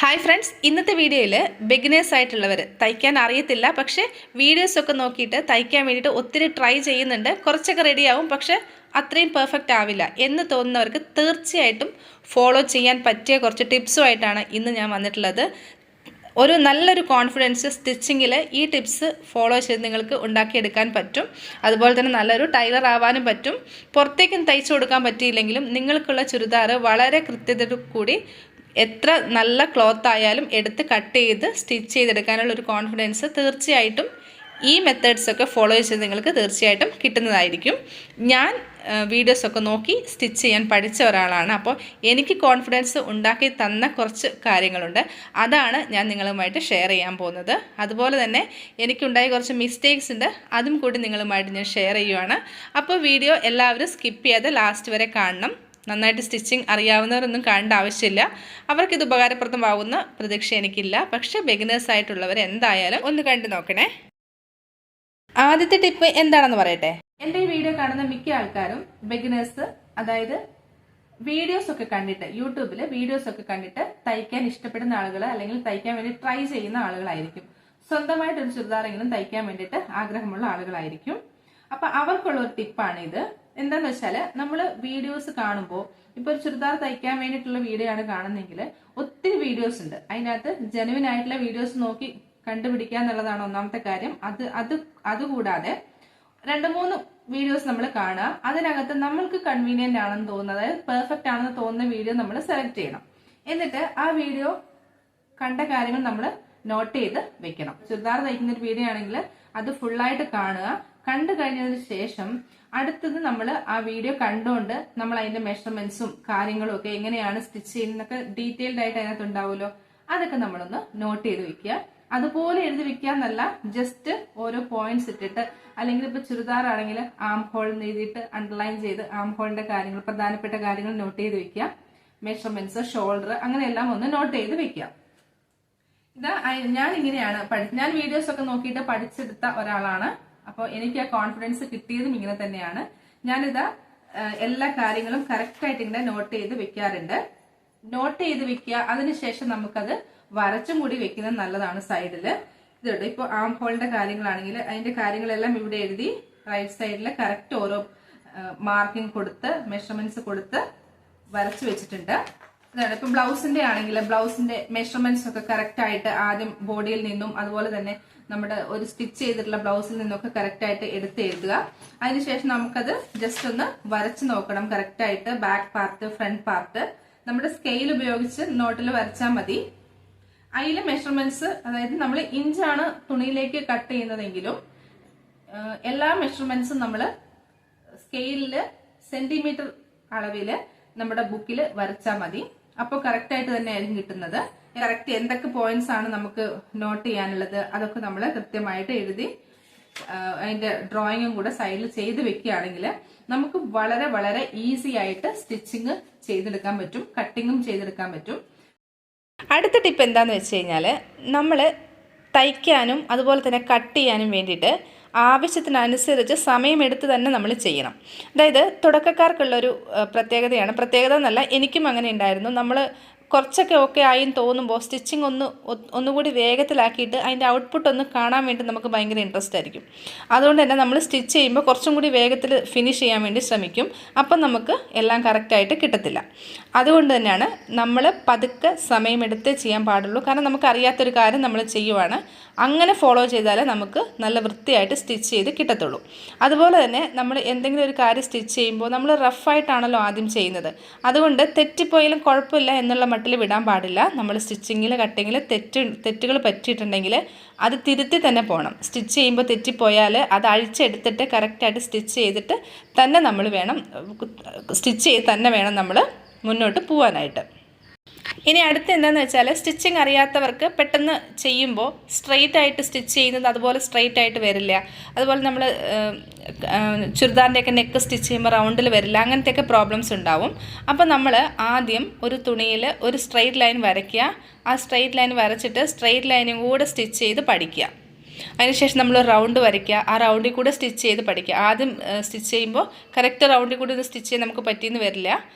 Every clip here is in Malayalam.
ഹായ് ഫ്രണ്ട്സ്, ഇന്നത്തെ വീഡിയോയിൽ ബിഗിനേഴ്സ് ആയിട്ടുള്ളവർ തയ്ക്കാൻ അറിയത്തില്ല, പക്ഷേ വീഡിയോസൊക്കെ നോക്കിയിട്ട് തയ്ക്കാൻ വേണ്ടിയിട്ട് ഒത്തിരി ട്രൈ ചെയ്യുന്നുണ്ട്. കുറച്ചൊക്കെ റെഡിയാവും, പക്ഷേ അത്രയും പെർഫെക്റ്റ് ആവില്ല എന്ന് തോന്നുന്നവർക്ക് തീർച്ചയായിട്ടും ഫോളോ ചെയ്യാൻ പറ്റിയ കുറച്ച് ടിപ്സുമായിട്ടാണ് ഇന്ന് ഞാൻ വന്നിട്ടുള്ളത്. ഒരു നല്ലൊരു കോൺഫിഡൻസ് സ്റ്റിച്ചിങ്ങിൽ ഈ ടിപ്സ് ഫോളോ ചെയ്ത് നിങ്ങൾക്ക് ഉണ്ടാക്കിയെടുക്കാൻ പറ്റും. അതുപോലെ തന്നെ നല്ലൊരു ടൈലർ ആവാനും പറ്റും. പുറത്തേക്കും തയ്ച്ചു കൊടുക്കാൻ പറ്റിയില്ലെങ്കിലും നിങ്ങൾക്കുള്ള ചുരിദാർ വളരെ കൃത്യതയോടു കൂടി എത്ര നല്ല ക്ലോത്ത് ആയാലും എടുത്ത് കട്ട് ചെയ്ത് സ്റ്റിച്ച് ചെയ്തെടുക്കാനുള്ള ഒരു കോൺഫിഡൻസ് തീർച്ചയായിട്ടും ഈ മെത്തേഡ്സൊക്കെ ഫോളോ ചെയ്ത് നിങ്ങൾക്ക് തീർച്ചയായിട്ടും കിട്ടുന്നതായിരിക്കും. ഞാൻ വീഡിയോസൊക്കെ നോക്കി സ്റ്റിച്ച് ചെയ്യാൻ പഠിച്ച ഒരാളാണ്. അപ്പോൾ എനിക്ക് കോൺഫിഡൻസ് ഉണ്ടാക്കി തന്ന കുറച്ച് കാര്യങ്ങളുണ്ട്, അതാണ് ഞാൻ നിങ്ങളുമായിട്ട് ഷെയർ ചെയ്യാൻ പോകുന്നത്. അതുപോലെ തന്നെ എനിക്കുണ്ടായ കുറച്ച് മിസ്റ്റേക്സ് ഉണ്ട്, അതും കൂടി നിങ്ങളുമായിട്ട് ഞാൻ ഷെയർ ചെയ്യുവാണ്. അപ്പോൾ വീഡിയോ എല്ലാവരും സ്കിപ്പ് ചെയ്യാതെ ലാസ്റ്റ് വരെ കാണണം. നന്നായിട്ട് സ്റ്റിച്ചിങ് അറിയാവുന്നവരൊന്നും കാണേണ്ട ആവശ്യമില്ല, അവർക്കിത് ഉപകാരപ്രദമാകുന്ന പ്രതീക്ഷ എനിക്കില്ല. പക്ഷേ ബിഗിനേഴ്സ് ആയിട്ടുള്ളവർ എന്തായാലും ഒന്ന് കണ്ടു നോക്കണേ. ആദ്യത്തെ ടിപ്പ് എന്താണെന്ന് പറയട്ടെ. എൻ്റെ ഈ വീഡിയോ കാണുന്ന മിക്ക ആൾക്കാരും ബിഗിനേഴ്സ്, അതായത് വീഡിയോസൊക്കെ കണ്ടിട്ട്, യൂട്യൂബിൽ വീഡിയോസൊക്കെ കണ്ടിട്ട് തയ്ക്കാൻ ഇഷ്ടപ്പെടുന്ന ആളുകൾ അല്ലെങ്കിൽ തയ്ക്കാൻ വേണ്ടി ട്രൈ ചെയ്യുന്ന ആളുകളായിരിക്കും. സ്വന്തമായിട്ടൊരു ചുരിദാറെങ്കിലും തയ്ക്കാൻ വേണ്ടിയിട്ട് ആഗ്രഹമുള്ള ആളുകളായിരിക്കും. അപ്പൊ അവർക്കുള്ള ഒരു ടിപ്പാണ് ഇത്. എന്താന്ന് വെച്ചാല്, നമ്മൾ വീഡിയോസ് കാണുമ്പോൾ, ഇപ്പൊ ഒരു ചുരിദാർ തയ്ക്കാൻ വേണ്ടിയിട്ടുള്ള വീഡിയോ ആണ് കാണുന്നെങ്കിൽ ഒത്തിരി വീഡിയോസ് ഉണ്ട്. അതിനകത്ത് ജെനുവിൻ ആയിട്ടുള്ള വീഡിയോസ് നോക്കി കണ്ടുപിടിക്കുക എന്നുള്ളതാണ് ഒന്നാമത്തെ കാര്യം. അതുകൂടാതെ 2-3 വീഡിയോസ് നമ്മൾ കാണുക, അതിനകത്ത് നമ്മൾക്ക് കൺവീനിയന്റ് ആണെന്ന് തോന്നുന്നത്, അതായത് പെർഫെക്റ്റ് ആണെന്ന് തോന്നുന്ന വീഡിയോ നമ്മൾ സെലക്ട് ചെയ്യണം. എന്നിട്ട് ആ വീഡിയോ കണ്ട കാര്യങ്ങൾ നമ്മൾ നോട്ട് ചെയ്ത് വെക്കണം. ചുരിദാർ തയ്ക്കുന്ന ഒരു വീഡിയോ ആണെങ്കിൽ അത് ഫുള്ളായിട്ട് കാണുക. കണ്ടു കഴിഞ്ഞതിന് ശേഷം അടുത്തത് നമ്മൾ ആ വീഡിയോ കണ്ടുകൊണ്ട് നമ്മൾ അതിന്റെ മെഷർമെന്റ്സും കാര്യങ്ങളും ഒക്കെ എങ്ങനെയാണ് സ്റ്റിച്ച് ചെയ്യുന്നതൊക്കെ ഡീറ്റെയിൽഡ് ആയിട്ട് അതിനകത്ത് ഉണ്ടാവുമല്ലോ, അതൊക്കെ നമ്മളൊന്ന് നോട്ട് ചെയ്ത് വെക്കുക. അതുപോലെ എഴുതി വെക്കുക എന്നല്ല, ജസ്റ്റ് ഓരോ പോയിന്റ്സ് ഇട്ടിട്ട്, അല്ലെങ്കിൽ ഇപ്പൊ ചുരിദാർ ആണെങ്കിൽ ആം ഹോൾ എന്ന് എഴുതിയിട്ട് അണ്ടർലൈൻ ചെയ്ത് ആം ഹോളിന്റെ കാര്യങ്ങൾ, പ്രധാനപ്പെട്ട കാര്യങ്ങൾ നോട്ട് ചെയ്ത് വെക്കുക. മെഷർമെന്റ്സ്, ഷോൾഡർ, അങ്ങനെയെല്ലാം ഒന്ന് നോട്ട് ചെയ്ത് വെക്കുക. ഇതാ ഞാൻ ഇങ്ങനെയാണ് ഞാൻ വീഡിയോസ് ഒക്കെ നോക്കിയിട്ട് പഠിച്ചെടുത്ത ഒരാളാണ്. അപ്പോൾ എനിക്ക് ആ കോൺഫിഡൻസ് കിട്ടിയതും ഇങ്ങനെ തന്നെയാണ്. ഞാനിതാ എല്ലാ കാര്യങ്ങളും കറക്റ്റ് ആയിട്ട് ഇങ്ങനെ നോട്ട് ചെയ്ത് വെക്കാറുണ്ട്. നോട്ട് ചെയ്ത് വെക്കുക, അതിനുശേഷം നമുക്കത് വരച്ചും കൂടി വെക്കുന്നത് നല്ലതാണ്. സൈഡില് ഇതുണ്ട്. ഇപ്പൊ ആം ഹോളിന്റെ കാര്യങ്ങളാണെങ്കിൽ അതിന്റെ കാര്യങ്ങളെല്ലാം ഇവിടെ എഴുതി റൈറ്റ് സൈഡില് കറക്റ്റ് ഓരോ മാർക്കിംഗ് കൊടുത്ത് മെഷർമെന്റ്സ് കൊടുത്ത് വരച്ചു വെച്ചിട്ടുണ്ട്. ഇതാണ്. ഇപ്പൊ ബ്ലൗസിന്റെ ആണെങ്കിൽ ബ്ലൗസിന്റെ മെഷർമെന്റ്സ് ഒക്കെ കറക്റ്റ് ആയിട്ട് ആദ്യം ബോഡിയിൽ നിന്നും അതുപോലെ തന്നെ നമ്മുടെ ഒരു സ്റ്റിച്ച് ചെയ്തിട്ടുള്ള ബ്ലൗസിൽ നിന്നൊക്കെ കറക്റ്റ് ആയിട്ട് എടുത്ത് എഴുതുക. അതിനുശേഷം നമുക്കത് ജസ്റ്റ് ഒന്ന് വരച്ചു നോക്കണം കറക്റ്റ് ആയിട്ട്. ബാക്ക് പാർട്ട്, ഫ്രണ്ട് പാർട്ട് നമ്മുടെ സ്കെയിൽ ഉപയോഗിച്ച് നോട്ടിൽ വരച്ചാൽ മതി. അതിലെ മെഷർമെന്റ്സ്, അതായത് നമ്മൾ ഇഞ്ചാണ് തുണിയിലേക്ക് കട്ട് ചെയ്യുന്നതെങ്കിലും എല്ലാ മെഷർമെന്റ്സും നമ്മൾ സ്കെയിലില് സെന്റിമീറ്റർ അളവില് നമ്മുടെ ബുക്കിൽ വരച്ചാൽ മതി. അപ്പോൾ കറക്റ്റ് ആയിട്ട് തന്നെ ആയിരിക്കും കിട്ടുന്നത്. കറക്റ്റ് എന്തൊക്കെ പോയിന്റ്സ് ആണ് നമുക്ക് നോട്ട് ചെയ്യാനുള്ളത് അതൊക്കെ നമ്മൾ കൃത്യമായിട്ട് എഴുതി അതിന്റെ ഡ്രോയിങ്ങും കൂടെ സൈഡിൽ ചെയ്ത് വെക്കുകയാണെങ്കിൽ നമുക്ക് വളരെ വളരെ ഈസി ആയിട്ട് സ്റ്റിച്ചിങ് ചെയ്തെടുക്കാൻ പറ്റും, കട്ടിങ്ങും ചെയ്തെടുക്കാൻ പറ്റും. അടുത്ത ടിപ്പ് എന്താന്ന് വെച്ച് കഴിഞ്ഞാൽ, നമ്മൾ തയ്ക്കാനും അതുപോലെ തന്നെ കട്ട് ചെയ്യാനും വേണ്ടിയിട്ട് ആവശ്യത്തിനനുസരിച്ച് സമയമെടുത്ത് തന്നെ നമ്മൾ ചെയ്യണം. അതായത് തുടക്കക്കാർക്കുള്ളൊരു പ്രത്യേകത എന്നല്ല, എനിക്കും അങ്ങനെ ഉണ്ടായിരുന്നു. നമ്മൾ കുറച്ചൊക്കെ ഓക്കെ ആയിന്ന് തോന്നുമ്പോൾ സ്റ്റിച്ചിങ് ഒന്നുകൂടി വേഗത്തിലാക്കിയിട്ട് അതിൻ്റെ ഔട്ട്പുട്ട് ഒന്ന് കാണാൻ വേണ്ടി നമുക്ക് ഭയങ്കര ഇൻട്രസ്റ്റ് ആയിരിക്കും. അതുകൊണ്ട് തന്നെ നമ്മൾ സ്റ്റിച്ച് ചെയ്യുമ്പോൾ കുറച്ചും കൂടി വേഗത്തിൽ ഫിനിഷ് ചെയ്യാൻ വേണ്ടി ശ്രമിക്കും. അപ്പം നമുക്ക് എല്ലാം കറക്റ്റായിട്ട് കിട്ടത്തില്ല. അതുകൊണ്ട് തന്നെയാണ് നമ്മൾ പതുക്കെ സമയമെടുത്തേ ചെയ്യാൻ പാടുള്ളൂ. കാരണം നമുക്കറിയാത്തൊരു കാര്യം നമ്മൾ ചെയ്യുവാണ്, അങ്ങനെ ഫോളോ ചെയ്താലേ നമുക്ക് നല്ല വൃത്തിയായിട്ട് സ്റ്റിച്ച് ചെയ്ത് കിട്ടത്തുള്ളൂ. അതുപോലെ തന്നെ നമ്മൾ എന്തെങ്കിലും ഒരു കാര്യം സ്റ്റിച്ച് ചെയ്യുമ്പോൾ നമ്മൾ റഫായിട്ടാണല്ലോ ആദ്യം ചെയ്യുന്നത്. അതുകൊണ്ട് തെറ്റിപ്പോയാലും കുഴപ്പമില്ല എന്നുള്ള മട്ടിൽ വിടാൻ പാടില്ല. നമ്മൾ സ്റ്റിച്ചിങ്ങിൽ, കട്ടിങ്ങിൽ തെറ്റുകൾ പറ്റിയിട്ടുണ്ടെങ്കിൽ അത് തിരുത്തി തന്നെ പോകണം. സ്റ്റിച്ച് ചെയ്യുമ്പോൾ തെറ്റിപ്പോയാൽ അത് അഴിച്ചെടുത്തിട്ട് കറക്റ്റായിട്ട് സ്റ്റിച്ച് ചെയ്തിട്ട് തന്നെ നമ്മൾ നമ്മൾ മുന്നോട്ട് പോകാനായിട്ട്. ഇനി അടുത്ത് എന്താണെന്ന് വെച്ചാൽ, സ്റ്റിച്ചിങ് അറിയാത്തവർക്ക് പെട്ടെന്ന് ചെയ്യുമ്പോൾ സ്ട്രെയിറ്റ് ആയിട്ട് സ്റ്റിച്ച് ചെയ്യുന്നത് അതുപോലെ സ്ട്രെയിറ്റ് ആയിട്ട് വരില്ല. അതുപോലെ നമ്മൾ ചുരിദാറിൻ്റെയൊക്കെ നെക്ക് സ്റ്റിച്ച് ചെയ്യുമ്പോൾ റൗണ്ടിൽ വരില്ല. അങ്ങനത്തെയൊക്കെ പ്രോബ്ലംസ് ഉണ്ടാവും. അപ്പോൾ നമ്മൾ ആദ്യം ഒരു തുണിയിൽ ഒരു സ്ട്രെയിറ്റ് ലൈൻ വരയ്ക്കുക. ആ സ്ട്രെയിറ്റ് ലൈൻ വരച്ചിട്ട് സ്ട്രെയിറ്റ് ലൈനും കൂടെ സ്റ്റിച്ച് ചെയ്ത് പഠിക്കുക. അതിനുശേഷം നമ്മൾ റൗണ്ട് വരയ്ക്കുക. ആ റൗണ്ടിൽ കൂടെ സ്റ്റിച്ച് ചെയ്ത് പഠിക്കുക. ആദ്യം സ്റ്റിച്ച് ചെയ്യുമ്പോൾ കറക്റ്റ് റൗണ്ടിൽ കൂടെ ഒന്ന് സ്റ്റിച്ച് ചെയ്യാൻ നമുക്ക് പറ്റിയെന്ന് വരില്ല,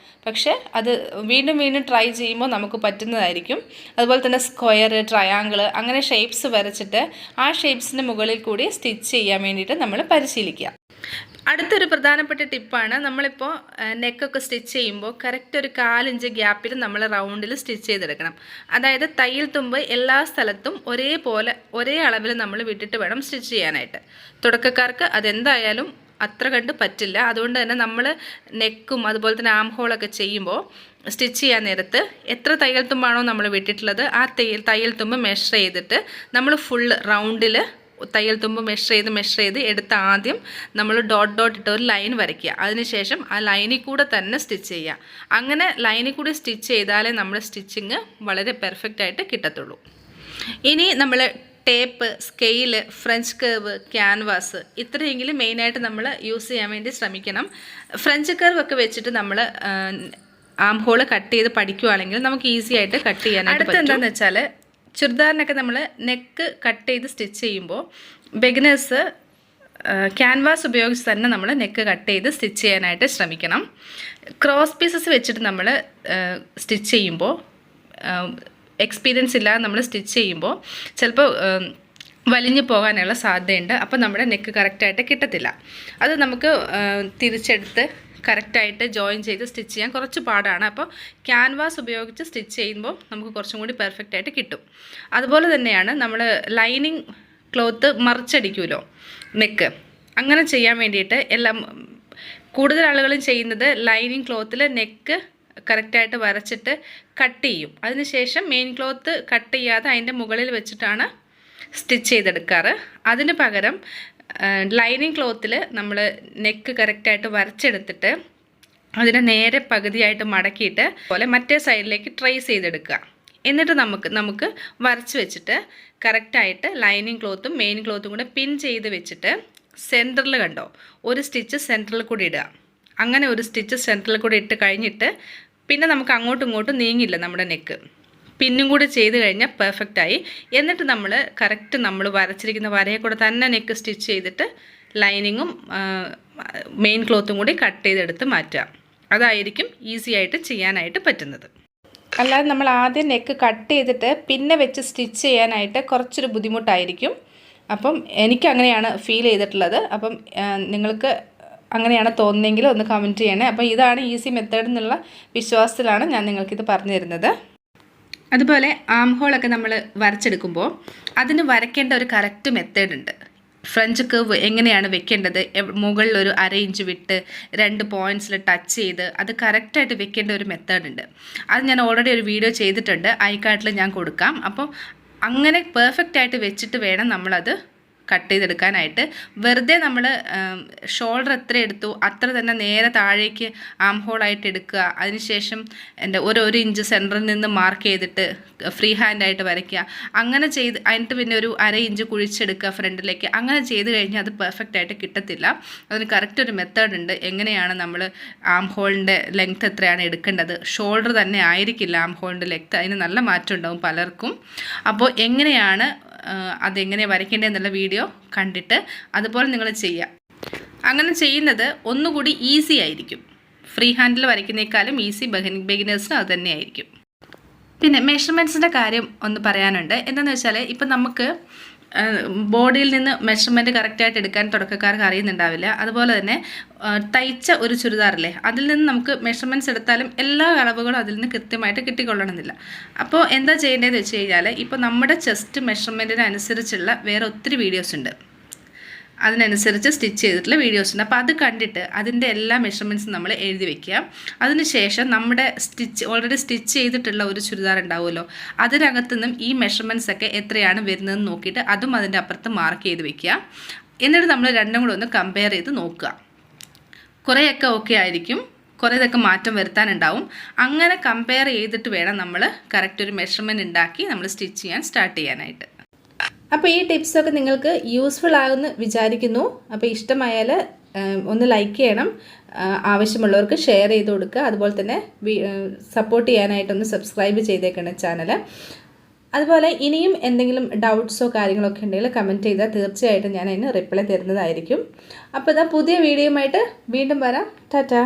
പക്ഷേ അത് വീണ്ടും വീണ്ടും ട്രൈ ചെയ്യുമ്പോൾ നമുക്ക് പറ്റുന്നതായിരിക്കും. അതുപോലെ തന്നെ സ്ക്വയർ, ട്രയാങ്കിൾ അങ്ങനെ ഷേപ്സ് വരച്ചിട്ട് ആ ഷേപ്സിന് മുകളിൽ കൂടി സ്റ്റിച്ച് ചെയ്യാൻ വേണ്ടിയിട്ട് നമ്മൾ പരിശീലിക്കുക. അടുത്തൊരു പ്രധാനപ്പെട്ട ടിപ്പാണ്, നമ്മളിപ്പോൾ നെക്കൊക്കെ സ്റ്റിച്ച് ചെയ്യുമ്പോൾ കറക്റ്റ് ഒരു 1/4 ഇഞ്ച് ഗ്യാപ്പിൽ നമ്മൾ റൗണ്ടിൽ സ്റ്റിച്ച് ചെയ്തെടുക്കണം. അതായത് തയ്യൽ തുമ്പ് എല്ലാ സ്ഥലത്തും ഒരേ അളവിൽ നമ്മൾ വിട്ടിട്ട് വേണം സ്റ്റിച്ച് ചെയ്യാനായിട്ട്. തുടക്കക്കാർക്ക് അതെന്തായാലും അത്ര കണ്ട് പറ്റില്ല. അതുകൊണ്ട് തന്നെ നമ്മൾ നെക്കും അതുപോലെ തന്നെ ആം ഹോളൊക്കെ ചെയ്യുമ്പോൾ സ്റ്റിച്ച് ചെയ്യാൻ നേരത്ത് എത്ര തയ്യൽ തുമ്പാണോ നമ്മൾ വിട്ടിട്ടുള്ളത് ആ തയ്യൽ തുമ്പ് മെഷർ ചെയ്തിട്ട് നമ്മൾ ഫുള്ള് റൗണ്ടിൽ തയ്യൽ തുമ്പ് മെഷർ ചെയ്ത് എടുത്ത് ആദ്യം നമ്മൾ ഡോട്ട് ഇട്ട് ഒരു ലൈൻ വരയ്ക്കുക. അതിനുശേഷം ആ ലൈനിൽ കൂടെ തന്നെ സ്റ്റിച്ച് ചെയ്യുക. അങ്ങനെ ലൈനിൽ കൂടി സ്റ്റിച്ച് ചെയ്താലേ നമ്മുടെ സ്റ്റിച്ചിങ് വളരെ പെർഫെക്റ്റ് ആയിട്ട് കിട്ടത്തുള്ളൂ. ഇനി നമ്മൾ tape, scale, French curve, canvas ഇത്രയെങ്കിലും മെയിനായിട്ട് നമ്മൾ യൂസ് ചെയ്യാൻ വേണ്ടി ശ്രമിക്കണം. ഫ്രഞ്ച് കർവ് ഒക്കെ വെച്ചിട്ട് നമ്മൾ ആം ഹോള് കട്ട് ചെയ്ത് പഠിക്കുകയാണെങ്കിൽ നമുക്ക് ഈസി ആയിട്ട് കട്ട് ചെയ്യാനായിട്ട് പറ്റും. എന്താണെന്ന് വെച്ചാൽ ചുരിദാറിനൊക്കെ നമ്മൾ നെക്ക് കട്ട് ചെയ്ത് സ്റ്റിച്ച് ചെയ്യുമ്പോൾ ബിഗിനേഴ്സ് ക്യാൻവാസ് ഉപയോഗിച്ച് തന്നെ നമ്മൾ നെക്ക് കട്ട് ചെയ്ത് സ്റ്റിച്ച് ചെയ്യാനായിട്ട് ശ്രമിക്കണം. ക്രോസ് പീസസ് വെച്ചിട്ട് നമ്മൾ സ്റ്റിച്ച് ചെയ്യുമ്പോൾ എക്സ്പീരിയൻസ് ഇല്ലാതെ നമ്മൾ സ്റ്റിച്ച് ചെയ്യുമ്പോൾ ചിലപ്പോൾ വലിഞ്ഞു പോകാനുള്ള സാധ്യതയുണ്ട്. അപ്പോൾ നമ്മുടെ നെക്ക് കറക്റ്റായിട്ട് കിട്ടത്തില്ല. അത് നമുക്ക് തിരിച്ചെടുത്ത് കറക്റ്റായിട്ട് ജോയിൻ ചെയ്ത് സ്റ്റിച്ച് ചെയ്യാൻ കുറച്ച് പാടാണ്. അപ്പോൾ ക്യാൻവാസ് ഉപയോഗിച്ച് സ്റ്റിച്ച് ചെയ്യുമ്പോൾ നമുക്ക് കുറച്ചും കൂടി പെർഫെക്റ്റ് ആയിട്ട് കിട്ടും. അതുപോലെ തന്നെയാണ് നമ്മൾ ലൈനിങ് ക്ലോത്ത് മറിച്ചടിക്കുമല്ലോ നെക്ക്, അങ്ങനെ ചെയ്യാൻ വേണ്ടിയിട്ട് കൂടുതൽ ആളുകളും ചെയ്യുന്നത് ലൈനിങ് ക്ലോത്തിൽ നെക്ക് കറക്റ്റായിട്ട് വരച്ചിട്ട് കട്ട് ചെയ്യും. അതിനുശേഷം മെയിൻ ക്ലോത്ത് കട്ട് ചെയ്യാതെ അതിൻ്റെ മുകളിൽ വെച്ചിട്ടാണ് സ്റ്റിച്ച് ചെയ്തെടുക്കാറ്. അതിന് പകരം ലൈനിങ് ക്ലോത്തിൽ നമ്മൾ നെക്ക് കറക്റ്റായിട്ട് വരച്ചെടുത്തിട്ട് അതിനെ നേരെ പകുതിയായിട്ട് മടക്കിയിട്ട് പോലെ മറ്റേ സൈഡിലേക്ക് ട്രേസ് ചെയ്തെടുക്കുക. എന്നിട്ട് നമുക്ക് വരച്ച് വെച്ചിട്ട് കറക്റ്റായിട്ട് ലൈനിങ് ക്ലോത്തും മെയിൻ ക്ലോത്തും കൂടെ പിൻ ചെയ്ത് വെച്ചിട്ട് സെൻറ്ററിൽ കണ്ടോ ഒരു സ്റ്റിച്ച് സെൻറ്ററിൽ കൂടി ഇടുക. അങ്ങനെ ഒരു സ്റ്റിച്ച് സെൻറ്ററിൽ കൂടി ഇട്ട് കഴിഞ്ഞിട്ട് പിന്നെ നമുക്ക് അങ്ങോട്ടും ഇങ്ങോട്ടും നീങ്ങില്ല നമ്മുടെ നെക്ക്. പിന്നും കൂടി ചെയ്ത് കഴിഞ്ഞാൽ പെർഫെക്റ്റായി. എന്നിട്ട് നമ്മൾ കറക്റ്റ് നമ്മൾ വരച്ചിരിക്കുന്ന വരയെ കൂടെ തന്നെ നെക്ക് സ്റ്റിച്ച് ചെയ്തിട്ട് ലൈനിങ്ങും മെയിൻ ക്ലോത്തും കൂടി കട്ട് ചെയ്തെടുത്ത് മാറ്റുക. അതായിരിക്കും ഈസി ആയിട്ട് ചെയ്യാനായിട്ട് പറ്റുന്നത്. അല്ലാതെ നമ്മൾ ആദ്യം നെക്ക് കട്ട് ചെയ്തിട്ട് പിന്നെ വെച്ച് സ്റ്റിച്ച് ചെയ്യാനായിട്ട് കുറച്ചൊരു ബുദ്ധിമുട്ടായിരിക്കും. അപ്പം എനിക്ക് അങ്ങനെയാണ് ഫീൽ ചെയ്തിട്ടുള്ളത്. അപ്പം നിങ്ങൾക്ക് അങ്ങനെയാണ് തോന്നുന്നതെങ്കിൽ ഒന്ന് കമൻറ്റ് ചെയ്യണേ. അപ്പോൾ ഇതാണ് ഈസി മെത്തേഡ് എന്നുള്ള വിശ്വാസത്തിലാണ് ഞാൻ നിങ്ങൾക്കിത് പറഞ്ഞു തരുന്നത്. അതുപോലെ ആം ഹോളൊക്കെ നമ്മൾ വരച്ചെടുക്കുമ്പോൾ അതിന് വരയ്ക്കേണ്ട ഒരു കറക്റ്റ് മെത്തേഡ് ഉണ്ട്. ഫ്രഞ്ച് കർവ് എങ്ങനെയാണ് വെക്കേണ്ടത്, മുകളിൽ ഒരു 1/2 ഇഞ്ച് വിട്ട് 2 പോയിൻറ്റ്സിൽ ടച്ച് ചെയ്ത് അത് കറക്റ്റായിട്ട് വെക്കേണ്ട ഒരു മെത്തേഡ് ഉണ്ട്. അത് ഞാൻ ഓൾറെഡി ഒരു വീഡിയോ ചെയ്തിട്ടുണ്ട്, ഐക്കാർട്ടിൽ ഞാൻ കൊടുക്കാം. അപ്പോൾ അങ്ങനെ പെർഫെക്റ്റ് ആയിട്ട് വെച്ചിട്ട് വേണം നമ്മളത് കട്ട് ചെയ്തെടുക്കാനായിട്ട്. വെറുതെ നമ്മൾ ഷോൾഡർ എത്ര എടുത്തു അത്ര തന്നെ നേരെ താഴേക്ക് ആം ഹോളായിട്ട് എടുക്കുക. അതിനുശേഷം ഒരു ഇഞ്ച് സെൻറ്ററിൽ നിന്ന് മാർക്ക് ചെയ്തിട്ട് ഫ്രീ ഹാൻഡായിട്ട് വരയ്ക്കുക. അങ്ങനെ ചെയ്ത് അതിൻ്റെ പിന്നെ ഒരു 1/2 ഇഞ്ച് കുഴിച്ചെടുക്കുക ഫ്രണ്ടിലേക്ക്. അങ്ങനെ ചെയ്ത് കഴിഞ്ഞാൽ അത് പെർഫെക്റ്റ് ആയിട്ട് കിട്ടത്തില്ല. അതിന് കറക്റ്റ് ഒരു മെത്തേഡ് ഉണ്ട്. എങ്ങനെയാണ് നമ്മൾ ആം ഹോളിൻ്റെ ലെങ്ത്ത് എത്രയാണ് എടുക്കേണ്ടത്. ഷോൾഡർ തന്നെ ആയിരിക്കില്ല ആം ഹോളിൻ്റെ ലെങ്ത്ത്, അതിന് നല്ല മാറ്റം ഉണ്ടാവും പലർക്കും. അപ്പോൾ എങ്ങനെയാണ് അതെങ്ങനെ വരയ്ക്കേണ്ടതെന്നുള്ള വീഡിയോ കണ്ടിട്ട് അതുപോലെ നിങ്ങൾ ചെയ്യുക. അങ്ങനെ ചെയ്യുന്നത് ഒന്നുകൂടി ഈസി ആയിരിക്കും. ഫ്രീ ഹാൻഡിൽ വരയ്ക്കുന്നേക്കാളും ഈസി ബിഗിനേഴ്സിന് അത് തന്നെയായിരിക്കും. പിന്നെ മെഷർമെൻറ്റ്സിൻ്റെ കാര്യം ഒന്ന് പറയാനുണ്ട്. എന്താണെന്ന് വെച്ചാൽ ഇപ്പം നമുക്ക് ബോഡിയിൽ നിന്ന് മെഷർമെൻറ്റ് കറക്റ്റായിട്ട് എടുക്കാൻ തുടക്കക്കാർക്ക് അറിയുന്നുണ്ടാവില്ല. അതുപോലെ തന്നെ തയ്ച്ച ഒരു ചുരിദാറില്ലേ അതിൽ നിന്ന് നമുക്ക് മെഷർമെൻറ്റ്സ് എടുത്താലും എല്ലാ അളവുകളും അതിൽ നിന്ന് കൃത്യമായിട്ട് കിട്ടിക്കൊള്ളണമെന്നില്ല. അപ്പോൾ എന്താ ചെയ്യേണ്ടതെന്ന് വെച്ച് കഴിഞ്ഞാൽ ഇപ്പോൾ നമ്മുടെ ചെസ്റ്റ് മെഷർമെൻറ്റിനനുസരിച്ചുള്ള വേറെ ഒത്തിരി വീഡിയോസ് ഉണ്ട്, അതിനനുസരിച്ച് സ്റ്റിച്ച് ചെയ്തിട്ടുള്ള വീഡിയോസ് ഉണ്ട്. അപ്പോൾ അത് കണ്ടിട്ട് അതിൻ്റെ എല്ലാ മെഷർമെൻറ്റ്സും നമ്മൾ എഴുതി വെക്കുക. അതിനുശേഷം നമ്മുടെ ഓൾറെഡി സ്റ്റിച്ച് ചെയ്തിട്ടുള്ള ഒരു ചുരിദാർ ഉണ്ടാവുമല്ലോ അതിനകത്തുനിന്നും ഈ മെഷർമെൻറ്റ്സ് ഒക്കെ എത്രയാണ് വരുന്നതെന്ന് നോക്കിയിട്ട് അതും അതിൻ്റെ അപ്പുറത്ത് മാർക്ക് ചെയ്ത് വെക്കുക. എന്നിട്ട് നമ്മൾ രണ്ടും കൂടെ ഒന്ന് കമ്പയർ ചെയ്ത് നോക്കുക. കുറേയൊക്കെ ഓക്കെ ആയിരിക്കും, കുറേതൊക്കെ മാറ്റം വരുത്താനുണ്ടാവും. അങ്ങനെ കമ്പയർ ചെയ്തിട്ട് വേണം നമ്മൾ കറക്റ്റ് ഒരു മെഷർമെൻറ്റ് ഉണ്ടാക്കി നമ്മൾ സ്റ്റിച്ച് ചെയ്യാൻ സ്റ്റാർട്ട് ചെയ്യാനായിട്ട്. അപ്പോൾ ഈ ടിപ്സൊക്കെ നിങ്ങൾക്ക് യൂസ്ഫുൾ ആകുമെന്ന് വിചാരിക്കുന്നു. അപ്പോൾ ഇഷ്ടമായാൽ ഒന്ന് ലൈക്ക് ചെയ്യണം, ആവശ്യമുള്ളവർക്ക് ഷെയർ ചെയ്ത് കൊടുക്കുക. അതുപോലെ തന്നെ സപ്പോർട്ട് ചെയ്യാനായിട്ടൊന്ന് സബ്സ്ക്രൈബ് ചെയ്തേക്കണം ചാനൽ. അതുപോലെ ഇനിയും എന്തെങ്കിലും ഡൗട്ട്സോ കാര്യങ്ങളൊക്കെ ഉണ്ടെങ്കിൽ കമൻറ്റ് ചെയ്താൽ തീർച്ചയായിട്ടും ഞാൻ അതിന് റിപ്ലൈ തരുന്നതായിരിക്കും. അപ്പോൾ ഇതാ പുതിയ വീഡിയോയുമായിട്ട് വീണ്ടും വരാം. ടാറ്റാ.